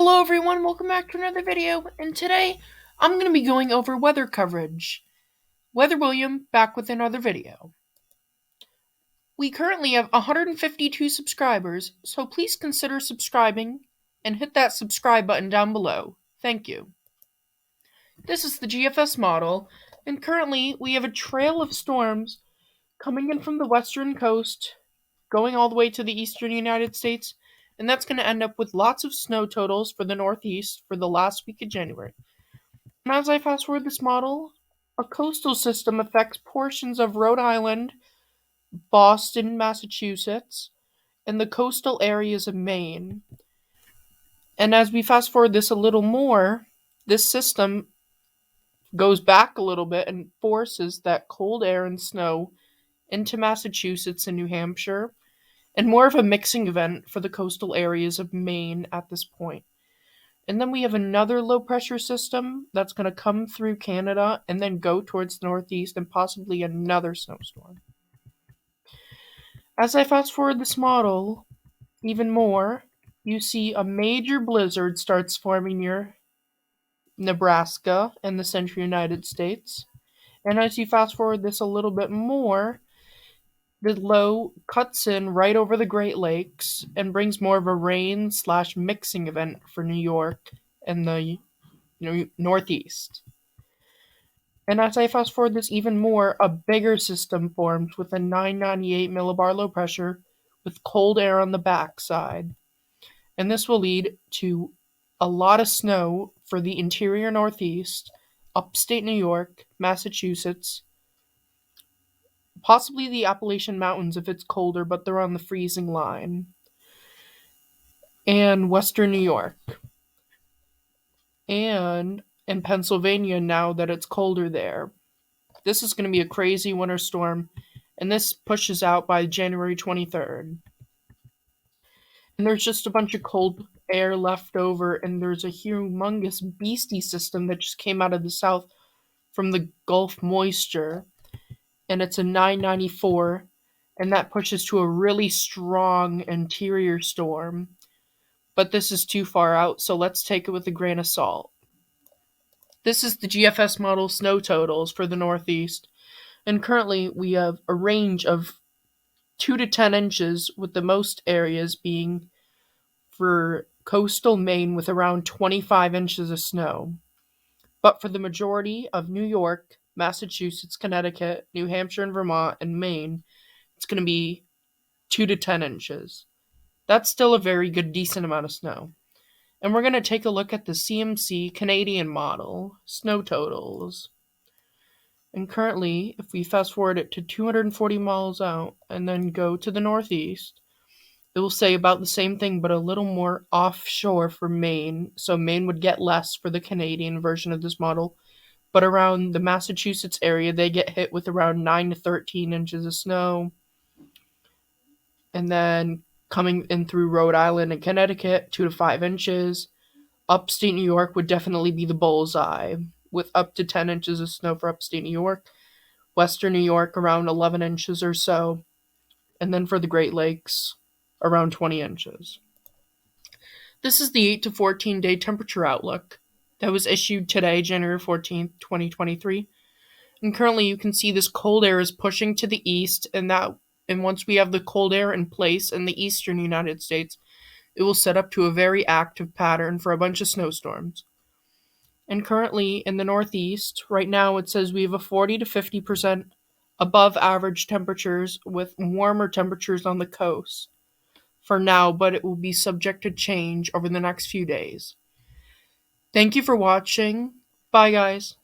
Hello everyone, welcome back to another video, and today I'm going to be going over weather coverage. WeatherWilliam back with another video. We currently have 152 subscribers, so please consider subscribing and hit that subscribe button down below. Thank you. This is the GFS model, and currently we have a trail of storms coming in from the western coast, going all the way to the eastern United States, and that's going to end up with lots of snow totals for the Northeast for the last week of January. And as I fast forward this model, a coastal system affects portions of Rhode Island, Boston, Massachusetts, and the coastal areas of Maine. And as we fast forward this a little more, this system goes back a little bit and forces that cold air and snow into Massachusetts and New Hampshire, and more of a mixing event for the coastal areas of Maine at this point. And then we have another low pressure system that's going to come through Canada and then go towards the Northeast and possibly another snowstorm. As I fast forward this model even more, you see a major blizzard starts forming near Nebraska and the central United States. And as you fast forward this a little bit more, the low cuts in right over the Great Lakes and brings more of a rain/mixing event for New York and the Northeast. And as I fast forward this even more, a bigger system forms with a 998 millibar low pressure with cold air on the backside. And this will lead to a lot of snow for the interior Northeast, upstate New York, Massachusetts, possibly the Appalachian Mountains if it's colder, but they're on the freezing line, and western New York. And in Pennsylvania now that it's colder there. This is going to be a crazy winter storm, and this pushes out by January 23rd. And there's just a bunch of cold air left over, and there's a humongous beastie system that just came out of the south from the Gulf moisture, and it's a 994, and that pushes to a really strong interior storm. But this is too far out, so let's take it with a grain of salt. This is the GFS model snow totals for the Northeast, and currently we have a range of 2 to 10 inches, with the most areas being for coastal Maine with around 25 inches of snow. But for the majority of New York, Massachusetts, Connecticut, New Hampshire, and Vermont, and Maine, it's going to be 2 to 10 inches. That's still a very good, decent amount of snow. And we're going to take a look at the CMC Canadian model, snow totals. And currently, if we fast forward it to 240 miles out and then go to the Northeast, it will say about the same thing, but a little more offshore for Maine. So Maine would get less for the Canadian version of this model. But around the Massachusetts area, they get hit with around 9 to 13 inches of snow. And then coming in through Rhode Island and Connecticut, 2 to 5 inches. Upstate New York would definitely be the bullseye, with up to 10 inches of snow for upstate New York. Western New York, around 11 inches or so. And then for the Great Lakes, around 20 inches. This is the 8 to 14 day temperature outlook that was issued today, January 14th, 2023. And currently you can see this cold air is pushing to the east, and once we have the cold air in place in the eastern United States, it will set up to a very active pattern for a bunch of snowstorms. And currently in the Northeast, right now it says we have a 40 to 50% above average temperatures with warmer temperatures on the coast for now, but it will be subject to change over the next few days. Thank you for watching. Bye, guys.